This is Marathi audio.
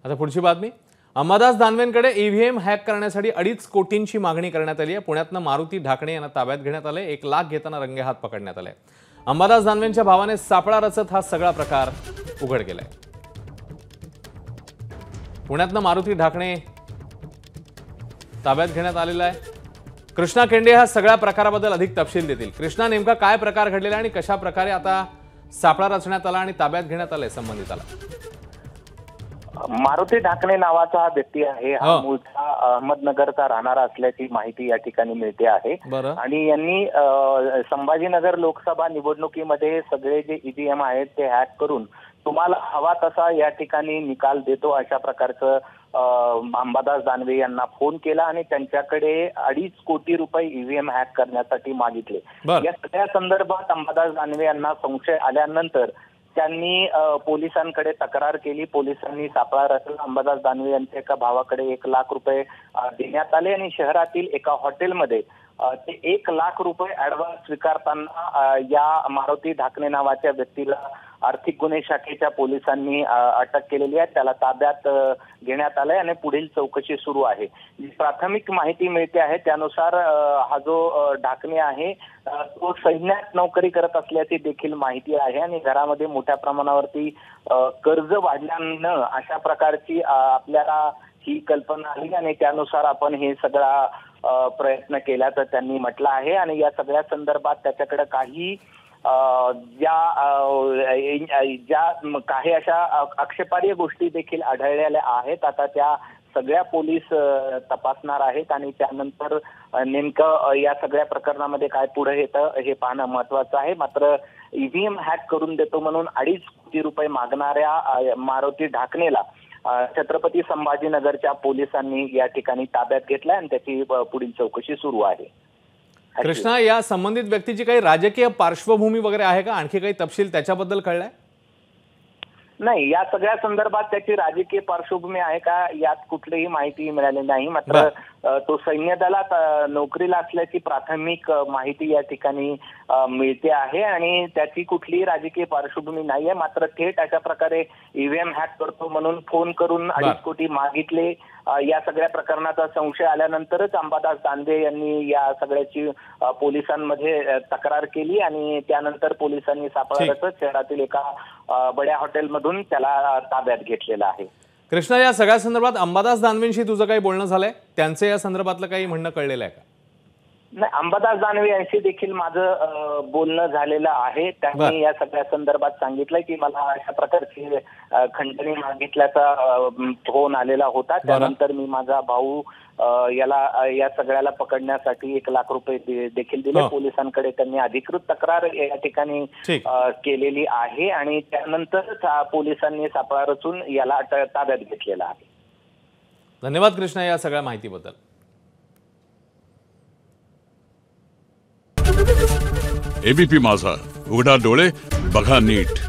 आता पुढची बातमी। अंबादास दानवेंकडे ईव्हीएम हॅक करण्यासाठी 2.5 कोटींची मागणी करण्यात आली आहे। पुण्यातनं मारुती ढाकणे यांना ताब्यात घेण्यात आले। 1 लाख घेताना रंगेहात पकडण्यात आले। अंबादास दानवेंच्या भावाने सापळा रचत हा सगळा प्रकार उघड केलाय। पुण्यातनं मारुती ढाकणे ताब्यात घेण्यात आलेला आहे। कृष्णा केंडे हा सगळ्या प्रकाराबद्दल अधिक तपशील देतील। कृष्णा, नेमका काय प्रकार घडलेला आणि कशा प्रकारे आता सापळा रचण्यात आला आणि ताब्यात घेण्यात आले संबंधिताला? मारुती ढाकणे नावाचा हा व्यक्ती आहे। हा मूळचा अहमदनगरचा राहणारा असल्याची माहिती या ठिकाणी मिळते आहे। आणि यांनी संभाजीनगर लोकसभा निवडणुकीमध्ये सगळे जे ईव्हीएम आहेत ते हॅक करून तुम्हाला हवा तसा या ठिकाणी निकाल देतो अशा प्रकारचं अंबादास दानवे यांना फोन केला आणि त्यांच्याकडे 2.5 कोटी रुपये ईव्हीएम हॅक करण्यासाठी मागितले। या सगळ्या संदर्भात अंबादास दानवे यांना संशय आल्यानंतर त्यांनी पोलिसांकडे तक्रार केली। पोलिसांनी सापळा रचला। अंबादास दानवे यांच्या एका भावाकडे 1 लाख रुपये देण्यात आले आणि शहरातील एका हॉटेलमध्ये ते 1 लाख रुपये ऍडव्हान्स स्वीकारताना या मारुती ढाकणे नावाच्या व्यक्तीला आर्थिक गुन्हे शाखेच्या पोलिसांनी अटक केलेली आहे। त्याला ताब्यात घेण्यात आलंय आणि पुढील चौकशी सुरू आहे। प्राथमिक माहिती मिळते आहे त्यानुसार हा जो ढाकणे आहे तो सैन्यात नोकरी करत असल्याची देखील माहिती आहे आणि घरामध्ये मोठ्या प्रमाणावरती कर्ज वाढल्यानं अशा प्रकारची आपल्याला ही कल्पना आली आणि त्यानुसार आपण हे सगळा प्रयत्न केल्याचं त्यांनी म्हटलं आहे। आणि या सगळ्या संदर्भात त्याच्याकडे काही काही अशा आक्षेपार्ह गोष्टी देखील आढळलेल्या आहेत। आता त्या सगळ्या पोलीस तपासणार आहेत आणि त्यानंतर नेमकं या सगळ्या प्रकरणामध्ये काय पुढे येतं हे पाहणं महत्वाचं आहे। मात्र ईव्हीएम हॅक करून देतो म्हणून 2.5 कोटी रुपये मागणाऱ्या मारुती ढाकणेला छत्रपती संभाजीनगरच्या पोलिसांनी या ठिकाणी ताब्यात घेतलाय आणि त्याची पुढील चौकशी सुरू आहे। कृष्णा, या संबंधित व्यक्तीची काही राजकीय पार्श्वभूमी वगैरे आहे का? आणखी काही तपशील त्याच्याबद्दल कळलाय? नाही, या सगळ्या संदर्भात त्याची राजकीय पार्श्वभूमी आहे का यात कुठलीही माहिती मिळाली नाही। मात्र तो सैन्य दलात नोकरीला असल्याची प्राथमिक माहिती या ठिकाणी मिळते आहे आणि त्याची कुठलीही राजकीय पार्श्वभूमी नाहीये। मात्र थेट अशा प्रकारे ईव्हीएम हॅक करतो म्हणून फोन करून 2.5 कोटी मागितले या सगळ्या प्रकरणाचा संशय आल्यानंतरच अंबादास दानवे यांनी या सगळ्याची पोलिसांमध्ये तक्रार केली आणि त्यानंतर पोलिसांनी सापळा रचत शहरातील एका बड्या हॉटेलमधून त्याला ताब्यात घेतलेला आहे। कृष्णा, या सगळ्या संदर्भात अंबादास दानवेंशी तुझं काही बोलणं झालंय? त्यांचे या संदर्भातलं काही म्हणणं कळलेलं आहे का? नाही, अंबादास दानवे यांशी देखील माझं बोलणं झालेलं आहे। त्यांनी या सगळ्या संदर्भात सांगितलंय की मला अशा प्रकारची खंडणी मागितल्याचा फोन आलेला होता। त्यानंतर मी माझा भाऊ याला या सगळ्याला पकडण्यासाठी 1 लाख रुपये देखील दिले। पोलिसांकडे त्यांनी अधिकृत तक्रार या ठिकाणी केलेली आहे आणि त्यानंतर पोलिसांनी सापळा रचून याला ताब्यात घेतलेला आहे। धन्यवाद कृष्णा या सगळ्या माहितीबद्दल। एबीपी माझा, उघडा डोळे बघा नीट।